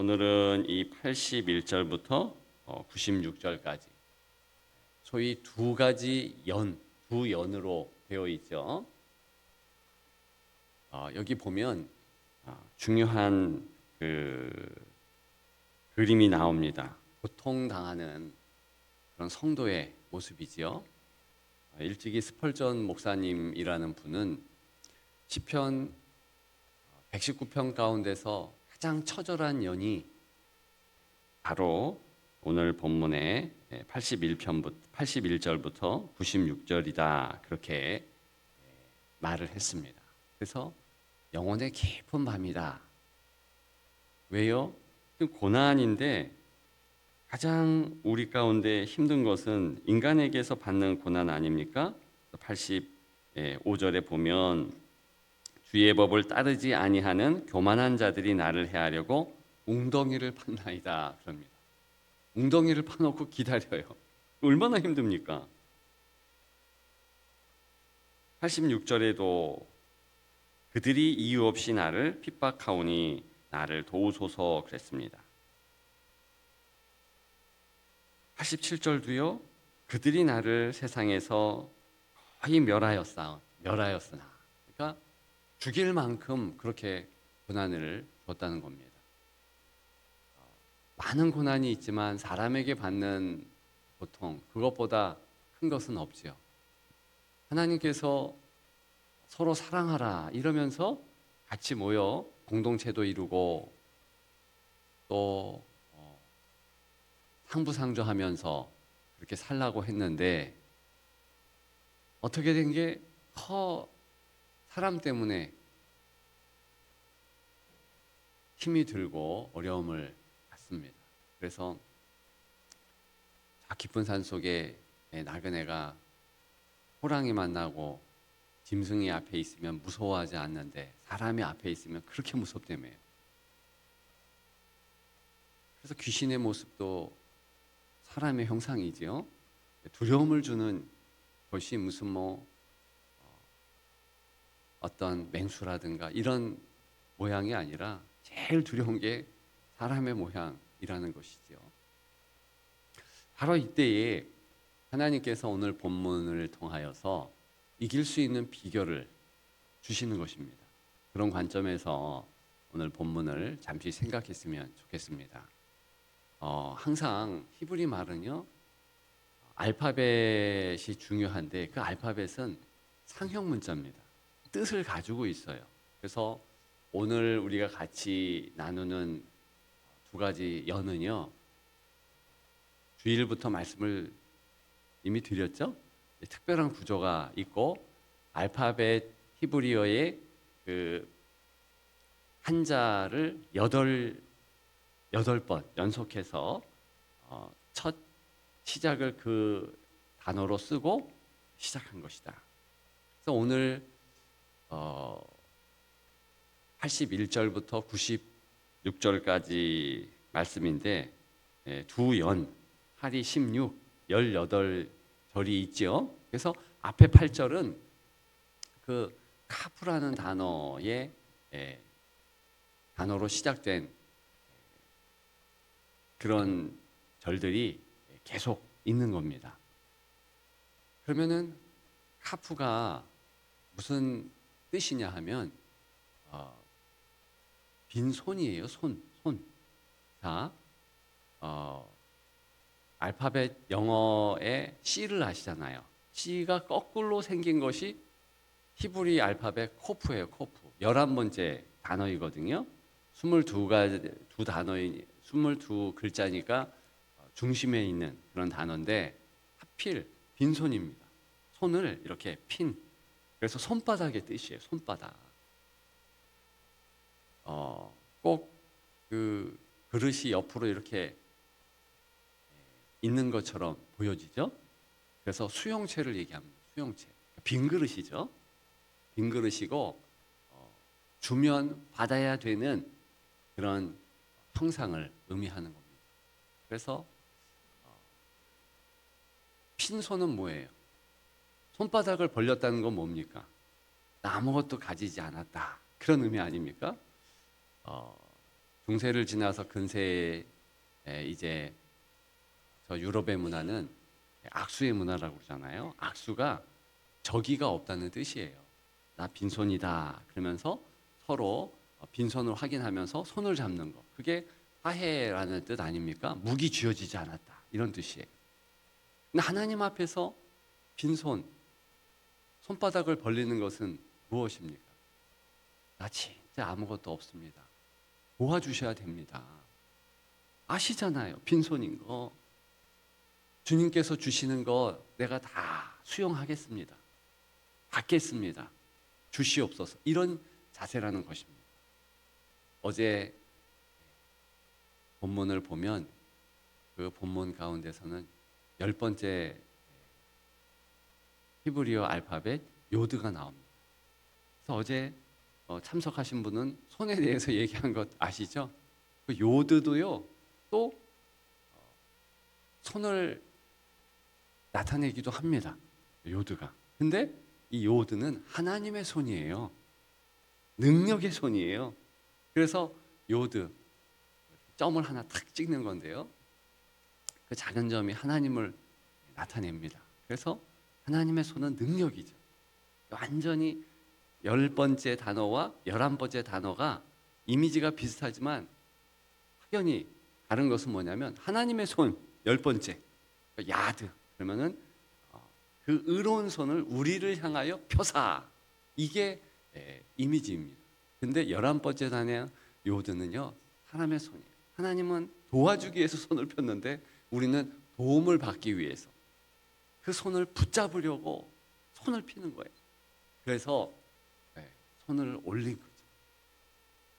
오늘은 이 81절부터 96절까지 소위 두 가지 두 연으로 되어 있죠. 여기 보면 중요한 그림이 나옵니다. 고통당하는 그런 성도의 모습이지요. 일찍이 스펄전 목사님이라는 분은 시편 119편 가운데서 가장 처절한 연이 바로 오늘 본문의 81절부터 96절이다. 그렇게 말을 했습니다. 그래서 영혼의 깊은 밤이다. 왜요? 고난인데 가장 우리 가운데 힘든 것은 인간에게서 받는 고난 아닙니까? 85절에 보면 주의 법을 따르지 아니하는 교만한 자들이 나를 해하려고 웅덩이를 판나이다 그럽니다. 웅덩이를 파놓고 기다려요. 얼마나 힘듭니까? 86절에도 그들이 이유 없이 나를 핍박하오니 나를 도우소서 그랬습니다. 87절도요. 그들이 나를 세상에서 거의 멸하였으나 그러니까 죽일 만큼 그렇게 고난을 줬다는 겁니다. 많은 고난이 있지만 사람에게 받는 고통 그것보다 큰 것은 없지요. 하나님께서 서로 사랑하라 이러면서 같이 모여 공동체도 이루고 또 상부상조하면서 그렇게 살라고 했는데 어떻게 된 게 사람 때문에 힘이 들고 어려움을 받습니다. 그래서 깊은 산 속에 나그네가 호랑이 만나고 짐승이 앞에 있으면 무서워하지 않는데 사람이 앞에 있으면 그렇게 무섭다며요. 그래서 귀신의 모습도 사람의 형상이지요. 두려움을 주는 것이 무슨 어떤 맹수라든가 이런 모양이 아니라 제일 두려운 게 사람의 모양이라는 것이죠. 바로 이때에 하나님께서 오늘 본문을 통하여서 이길 수 있는 비결을 주시는 것입니다. 그런 관점에서 오늘 본문을 잠시 생각했으면 좋겠습니다. 항상 히브리 말은요 알파벳이 중요한데 그 알파벳은 상형 문자입니다. 뜻을 가지고 있어요. 그래서 오늘 우리가 같이 나누는 두 가지 연은요 주일부터 말씀을 이미 드렸죠. 특별한 구조가 있고 알파벳 히브리어의 그 한자를 여덟 번 연속해서 첫 시작을 그 단어로 쓰고 시작한 것이다. 그래서 오늘 81절부터 96절까지 말씀인데 두 연, 하리 16, 18절이 있죠. 그래서 앞에 8절은 그 카프라는 단어로 시작된 그런 절들이 계속 있는 겁니다. 그러면은 카프가 무슨 뜻이냐 하면 빈손이에요. 손. 자, 알파벳 영어의 C를 아시잖아요. C가 거꾸로 생긴 것이 히브리 알파벳 코프예요. 코프. 11번째 단어이거든요. 22글자니까 중심에 있는 그런 단어인데 하필 빈손입니다. 손을 이렇게 핀. 그래서 손바닥의 뜻이에요. 손바닥. 꼭 그 그릇이 옆으로 이렇게 있는 것처럼 보여지죠. 그래서 수용체를 얘기합니다. 수용체. 빈 그릇이죠. 빈 그릇이고 주면 받아야 되는 그런 형상을 의미하는 겁니다. 그래서 핀손은 뭐예요? 손바닥을 벌렸다는 건 뭡니까? 나 아무것도 가지지 않았다. 그런 의미 아닙니까? 중세를 지나서 근세에 이제 저 유럽의 문화는 악수의 문화라고 그러잖아요. 악수가 적의가 없다는 뜻이에요. 나 빈손이다 그러면서 서로 빈손을 확인하면서 손을 잡는 거. 그게 화해라는 뜻 아닙니까? 무기 쥐어지지 않았다 이런 뜻이에요. 근데 하나님 앞에서 빈손, 손바닥을 벌리는 것은 무엇입니까? 나 진짜 아무것도 없습니다. 도와주셔야 됩니다. 아시잖아요. 빈손인 거. 주님께서 주시는 거 내가 다 수용하겠습니다. 받겠습니다. 주시옵소서. 이런 자세라는 것입니다. 어제 본문을 보면 그 본문 가운데서는 10번째 히브리어 알파벳 요드가 나옵니다. 그래서 어제 참석하신 분은 손에 대해서 얘기한 것 아시죠? 그 요드도요, 또 손을 나타내기도 합니다. 요드가. 근데 이 요드는 하나님의 손이에요. 능력의 손이에요. 그래서 요드, 점을 하나 탁 찍는 건데요. 그 작은 점이 하나님을 나타냅니다. 그래서 하나님의 손은 능력이죠. 완전히 10번째 단어와 11번째 단어가 이미지가 비슷하지만 확연히 다른 것은 뭐냐면 하나님의 손 10번째 야드 그러면은 그 의로운 손을 우리를 향하여 펴사 이게 이미지입니다. 근데 11번째 단어 요드는요 하나님의 손이에요. 하나님은 도와주기 위해서 손을 폈는데 우리는 도움을 받기 위해서 그 손을 붙잡으려고 손을 피는 거예요. 그래서 손을 올린 거죠.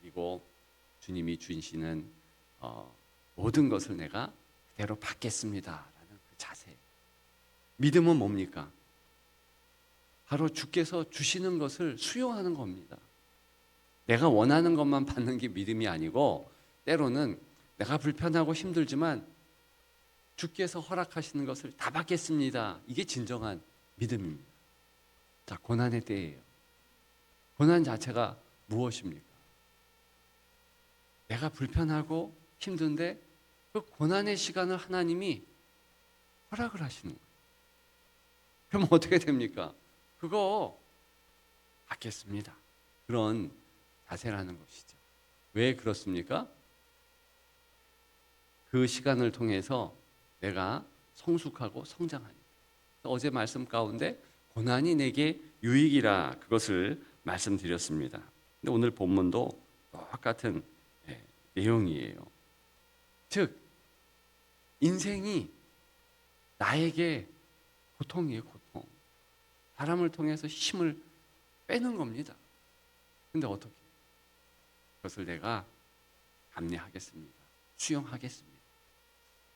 그리고 주님이 주시는 모든 것을 내가 그대로 받겠습니다라는 그 자세. 믿음은 뭡니까? 바로 주께서 주시는 것을 수용하는 겁니다. 내가 원하는 것만 받는 게 믿음이 아니고 때로는 내가 불편하고 힘들지만 주께서 허락하시는 것을 다 받겠습니다. 이게 진정한 믿음입니다. 자, 고난의 때예요. 고난 자체가 무엇입니까? 내가 불편하고 힘든데 그 고난의 시간을 하나님이 허락을 하시는 거예요. 그럼 어떻게 됩니까? 그거 받겠습니다. 그런 자세라는 것이죠. 왜 그렇습니까? 그 시간을 통해서 내가 성숙하고 성장하니까. 어제 말씀 가운데 고난이 내게 유익이라 그것을 말씀드렸습니다. 근데 오늘 본문도 똑같은 내용이에요. 즉 인생이 나에게 고통이에요. 고통. 사람을 통해서 힘을 빼는 겁니다. 근데 어떻게? 그것을 내가 감내하겠습니다. 수용하겠습니다.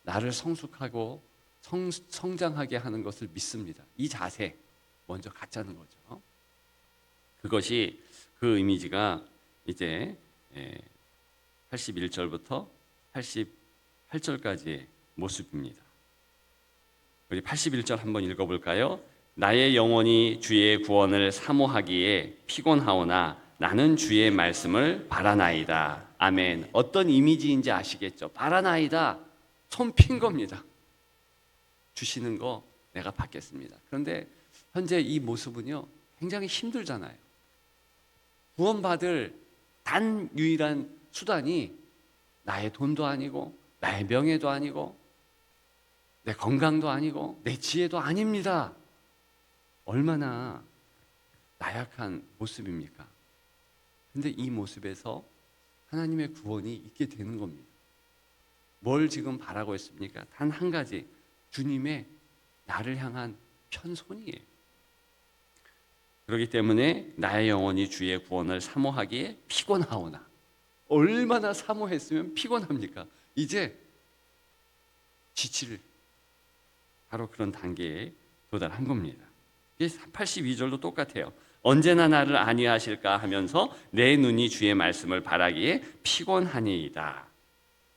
나를 성숙하고 성장하게 하는 것을 믿습니다. 이 자세 먼저 갖자는 거죠. 그것이 그 이미지가 이제 81절부터 88절까지의 모습입니다. 우리 81절 한번 읽어볼까요? 나의 영혼이 주의 구원을 사모하기에 피곤하오나 나는 주의 말씀을 바라나이다. 아멘. 어떤 이미지인지 아시겠죠? 바라나이다. 손 핀 겁니다. 주시는 거 내가 받겠습니다. 그런데 현재 이 모습은요 굉장히 힘들잖아요. 구원받을 단 유일한 수단이 나의 돈도 아니고 나의 명예도 아니고 내 건강도 아니고 내 지혜도 아닙니다. 얼마나 나약한 모습입니까? 근데 이 모습에서 하나님의 구원이 있게 되는 겁니다. 뭘 지금 바라고 있습니까? 단 한 가지, 주님의 나를 향한 편손이에요. 그렇기 때문에 나의 영혼이 주의 구원을 사모하기에 피곤하오나. 얼마나 사모했으면 피곤합니까? 이제 지칠 바로 그런 단계에 도달한 겁니다. 82절도 똑같아요. 언제나 나를 안위하실까 하면서 내 눈이 주의 말씀을 바라기에 피곤하니이다.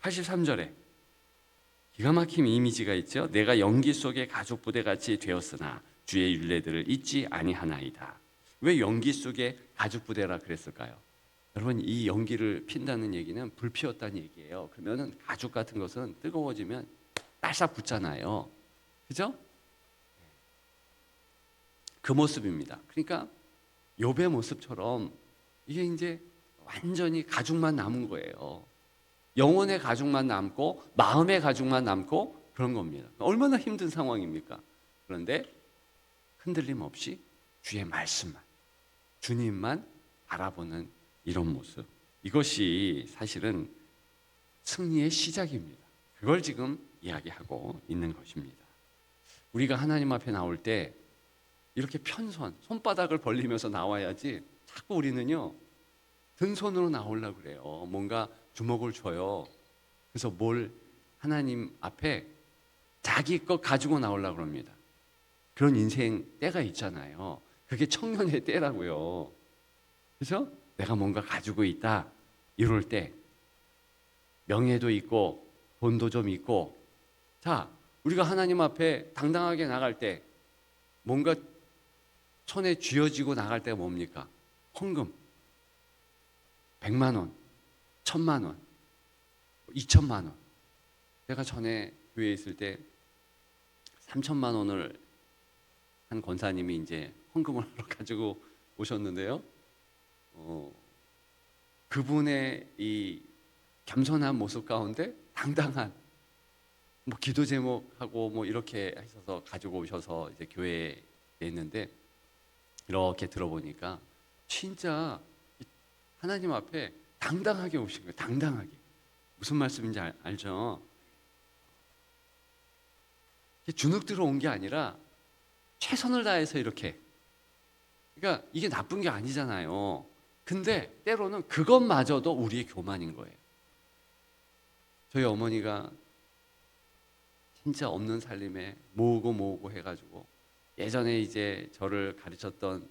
83절에 기가 막힌 이미지가 있죠. 내가 연기 속의 가죽 부대같이 되었으나 주의 율례들을 잊지 아니하나이다. 왜 연기 속의 가죽 부대라 그랬을까요? 여러분, 이 연기를 핀다는 얘기는 불 피웠다는 얘기예요. 그러면은 가죽 같은 것은 뜨거워지면 딸싹 붙잖아요. 그죠? 그 모습입니다. 그러니까 욥의 모습처럼 이게 이제 완전히 가죽만 남은 거예요. 영혼의 가죽만 남고 마음의 가죽만 남고 그런 겁니다. 얼마나 힘든 상황입니까? 그런데 흔들림 없이 주의 말씀만, 주님만 바라보는 이런 모습. 이것이 사실은 승리의 시작입니다. 그걸 지금 이야기하고 있는 것입니다. 우리가 하나님 앞에 나올 때 이렇게 손바닥을 벌리면서 나와야지 자꾸 우리는요, 든손으로 나오려고 그래요. 뭔가 주먹을 줘요. 그래서 뭘 하나님 앞에 자기 것 가지고 나오려고 합니다. 그런 인생 때가 있잖아요. 그게 청년의 때라고요. 그래서 내가 뭔가 가지고 있다 이럴 때 명예도 있고 돈도 좀 있고, 자, 우리가 하나님 앞에 당당하게 나갈 때 뭔가 손에 쥐어지고 나갈 때가 뭡니까? 헌금 100만 원, 1000만 원, 2000만 원. 제가 전에 교회에 있을 때 3000만 원을 한 권사님이 이제 헌금을 하러 가지고 오셨는데요. 그분의 이 겸손한 모습 가운데 당당한 뭐 기도 제목하고 뭐 이렇게 하셔서 가지고 오셔서 이제 교회에 있는데, 이렇게 들어보니까 진짜 하나님 앞에 당당하게 오신 거예요. 당당하게. 무슨 말씀인지 알죠? 주눅 들어온 게 아니라 최선을 다해서 이렇게. 그러니까 이게 나쁜 게 아니잖아요. 근데 때로는 그것마저도 우리의 교만인 거예요. 저희 어머니가 진짜 없는 살림에 모으고 해가지고, 예전에 이제 저를 가르쳤던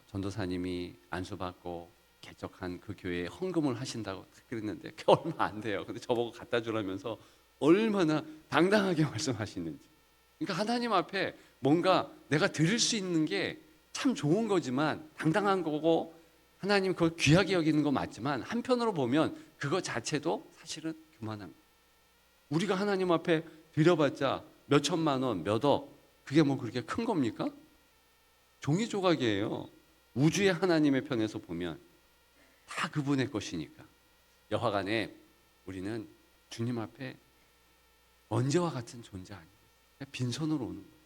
전도사님이 안수받고 개척한 그 교회에 헌금을 하신다고 그랬는데 그게 얼마 안 돼요. 근데 저보고 갖다 주라면서 얼마나 당당하게 말씀하시는지. 그러니까 하나님 앞에 뭔가 내가 드릴 수 있는 게 참 좋은 거지만, 당당한 거고 하나님 그걸 귀하게 여기는 거 맞지만, 한편으로 보면 그거 자체도 사실은 교만합니다. 우리가 하나님 앞에 드려봤자 몇 천만 원, 몇 억, 그게 뭐 그렇게 큰 겁니까? 종이 조각이에요. 우주의 하나님의 편에서 보면 다 그분의 것이니까. 여하간에 우리는 주님 앞에 언제와 같은 존재 아니에요. 빈손으로 오는 거예요.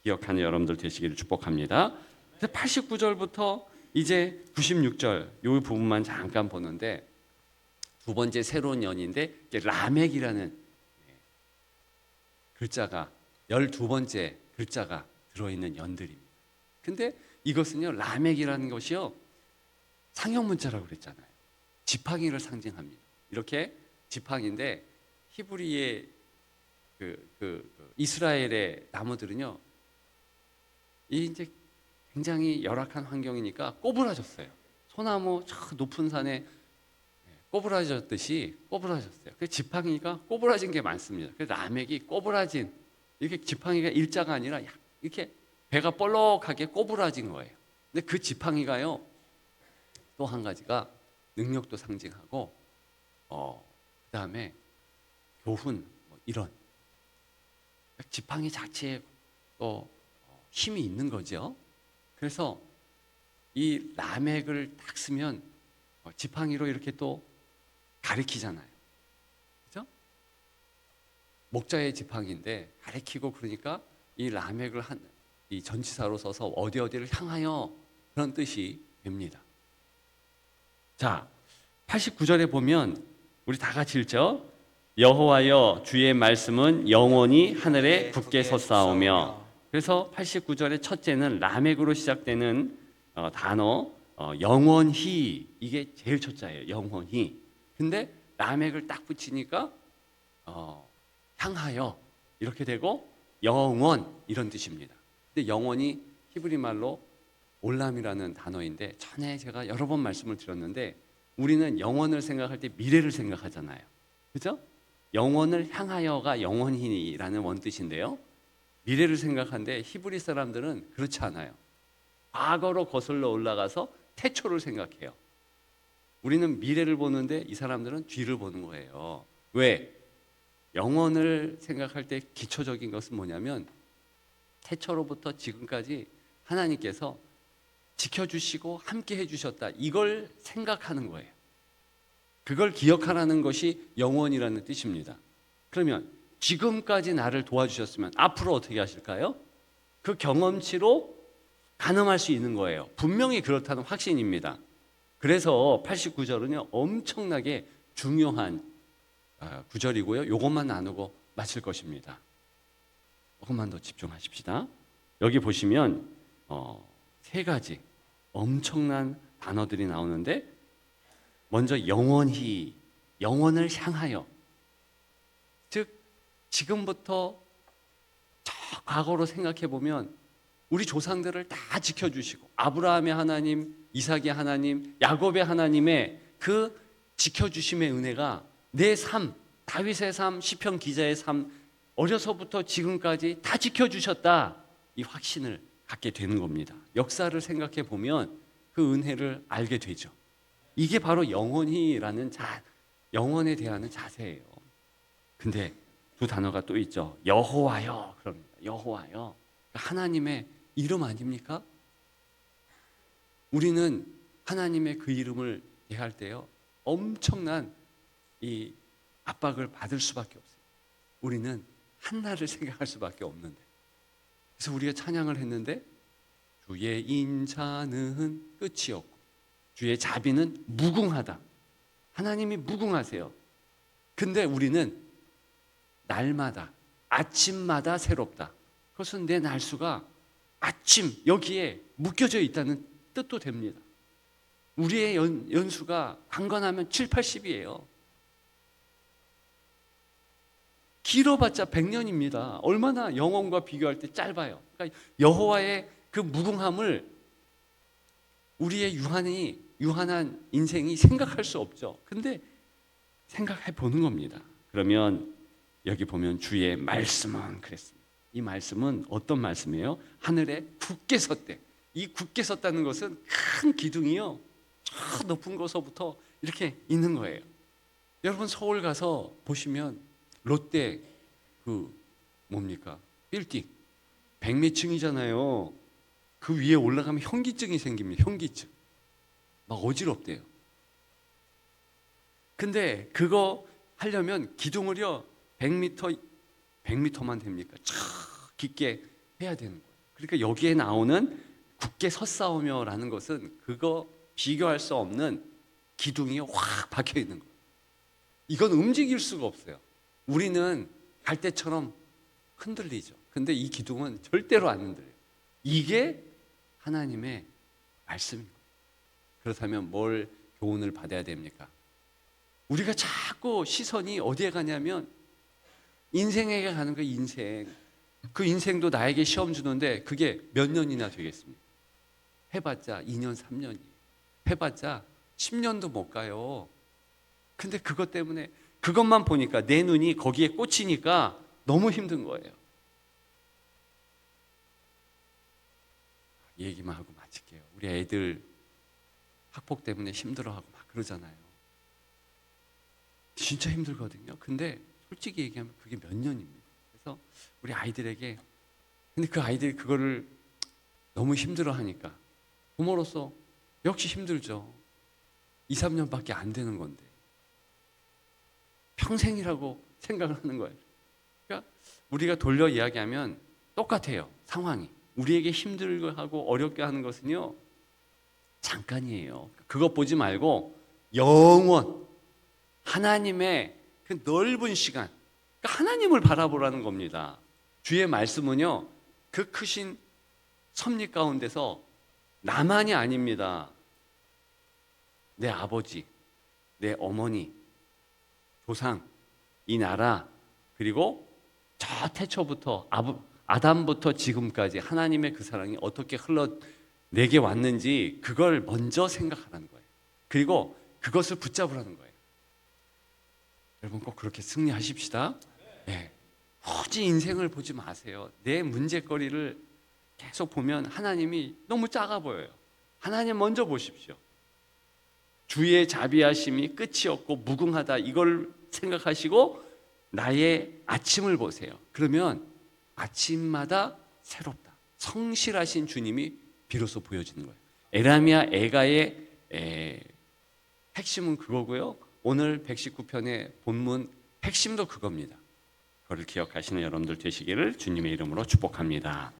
기억하는 여러분들 되시기를 축복합니다. 89절부터 이제 96절 이 부분만 잠깐 보는데, 두 번째 새로운 연인데 라멕이라는 글자가 12번째 글자가 들어있는 연들입니다. 근데 이것은요, 라멕이라는 것이요, 상형 문자라고 그랬잖아요. 지팡이를 상징합니다. 이렇게 지팡이인데 히브리의 이스라엘의 나무들은요, 이 이제 굉장히 열악한 환경이니까 꼬부라졌어요. 소나무 저 높은 산에 꼬부라졌듯이 꼬부라졌어요. 그 지팡이가 꼬부라진 게 많습니다. 그래서 라멕이 꼬부라진, 이렇게 지팡이가 일자가 아니라 이렇게 배가 볼록하게 꼬부라진 거예요. 근데 그 지팡이가요, 또 한 가지가 능력도 상징하고, 그다음에 교훈, 뭐 이런 지팡이 자체에 또 힘이 있는 거죠. 그래서 이 라멕을 딱 쓰면 지팡이로 이렇게 또 가리키잖아요. 그죠? 목자의 지팡이인데 가리키고, 그러니까 이 라멕을 이 전치사로 써서 어디를 향하여, 그런 뜻이 됩니다. 자, 89절에 보면 우리 다 같이 읽죠. 여호와여, 주의 말씀은 영원히 하늘에 굳게 섰사오며. 그래서 89절의 첫째는 라멕으로 시작되는 단어 영원히, 이게 제일 첫자예요. 영원히. 근데 라멕을 딱 붙이니까 향하여 이렇게 되고, 영원 이런 뜻입니다. 근데 영원히 히브리 말로 올람이라는 단어인데, 전에 제가 여러 번 말씀을 드렸는데, 우리는 영원을 생각할 때 미래를 생각하잖아요. 그죠? 영원을 향하여가 영원히라는 원뜻인데요, 미래를 생각하는데 히브리 사람들은 그렇지 않아요. 과거로 거슬러 올라가서 태초를 생각해요. 우리는 미래를 보는데 이 사람들은 뒤를 보는 거예요. 왜? 영원을 생각할 때 기초적인 것은 뭐냐면 태초로부터 지금까지 하나님께서 지켜주시고 함께 해주셨다. 이걸 생각하는 거예요. 그걸 기억하라는 것이 영원이라는 뜻입니다. 그러면 지금까지 나를 도와주셨으면 앞으로 어떻게 하실까요? 그 경험치로 가늠할 수 있는 거예요. 분명히 그렇다는 확신입니다. 그래서 89절은요 엄청나게 중요한 구절이고요. 이것만 나누고 마칠 것입니다. 조금만 더 집중하십시다. 여기 보시면 세 가지 엄청난 단어들이 나오는데 먼저 영원히, 영원을 향하여, 즉 지금부터 저 과거로 생각해 보면 우리 조상들을 다 지켜주시고 아브라함의 하나님, 이삭의 하나님, 야곱의 하나님의 그 지켜주심의 은혜가 내 삶, 다윗의 삶, 시편 기자의 삶, 어려서부터 지금까지 다 지켜주셨다. 이 확신을 갖게 되는 겁니다. 역사를 생각해 보면 그 은혜를 알게 되죠. 이게 바로 영원히라는 영원에 대한 자세예요. 근데 두 단어가 또 있죠. 여호와여. 그럽니다. 여호와여. 하나님의 이름 아닙니까? 우리는 하나님의 그 이름을 대할 때요 엄청난 이 압박을 받을 수밖에 없어요. 우리는 한나를 생각할 수밖에 없는데. 그래서 우리가 찬양을 했는데 주의 인자는 끝이 없고 주의 자비는 무궁하다. 하나님이 무궁하세요. 근데 우리는 날마다 아침마다 새롭다. 그것은 내 날수가 아침 여기에 묶여져 있다는 뜻도 됩니다. 우리의 연수가 강건하면 7, 80이에요. 길어봤자 100년입니다. 얼마나 영원과 비교할 때 짧아요. 그러니까 여호와의 그 무궁함을 우리의 유한한 인생이 생각할 수 없죠. 근데 생각해 보는 겁니다. 그러면 여기 보면 주의 말씀은 그랬습니다. 이 말씀은 어떤 말씀이에요? 하늘에 굳게 섰대. 이 굳게 섰다는 것은 큰 기둥이요 저 높은 곳서부터 이렇게 있는 거예요. 여러분 서울 가서 보시면 롯데 그 뭡니까? 빌딩 100몇 층이잖아요. 그 위에 올라가면 현기증이 생깁니다. 현기증. 막 어지럽대요. 근데 그거 하려면 기둥을요 100m만 됩니까? 쫙 깊게 해야 되는 거예요. 그러니까 여기에 나오는 굳게 섰사오며라는 것은 그거 비교할 수 없는 기둥이 확 박혀 있는 거예요. 이건 움직일 수가 없어요. 우리는 갈대처럼 흔들리죠. 근데 이 기둥은 절대로 안 흔들려요. 이게 하나님의 말씀입니다. 그렇다면 뭘 교훈을 받아야 됩니까? 우리가 자꾸 시선이 어디에 가냐면 인생에게 가는 거예요. 인생. 그 인생도 나에게 시험 주는데 그게 몇 년이나 되겠습니까? 해봤자 2년, 3년이. 해봤자 10년도 못 가요. 근데 그것 때문에 그것만 보니까 내 눈이 거기에 꽂히니까 너무 힘든 거예요. 얘기만 하고 마칠게요. 우리 애들 학폭 때문에 힘들어하고 막 그러잖아요. 진짜 힘들거든요. 근데 솔직히 얘기하면 그게 몇 년입니다. 그래서 우리 아이들에게 근데 그 아이들이 그거를 너무 힘들어하니까 부모로서 역시 힘들죠. 2, 3년밖에 안 되는 건데 평생이라고 생각을 하는 거예요. 그러니까 우리가 돌려 이야기하면 똑같아요. 상황이. 우리에게 힘들고 하고 어렵게 하는 것은요 잠깐이에요. 그것 보지 말고 영원 하나님의 그 넓은 시간 그러니까 하나님을 바라보라는 겁니다. 주의 말씀은요 그 크신 섭리 가운데서 나만이 아닙니다. 내 아버지, 내 어머니, 조상, 이 나라 그리고 저 태초부터 아담부터 지금까지 하나님의 그 사랑이 어떻게 흘러 내게 왔는지 그걸 먼저 생각하라는 거예요. 그리고 그것을 붙잡으라는 거예요. 여러분 꼭 그렇게 승리하십시다. 네. 굳이 인생을 보지 마세요. 내 문제거리를 계속 보면 하나님이 너무 작아 보여요. 하나님 먼저 보십시오. 주의 자비하심이 끝이 없고 무궁하다 이걸 생각하시고 나의 아침을 보세요. 그러면 아침마다 새롭다. 성실하신 주님이 비로소 보여지는 거예요. 에라미야 애가의 핵심은 그거고요. 오늘 119편의 본문 핵심도 그겁니다. 그걸 기억하시는 여러분들 되시기를 주님의 이름으로 축복합니다.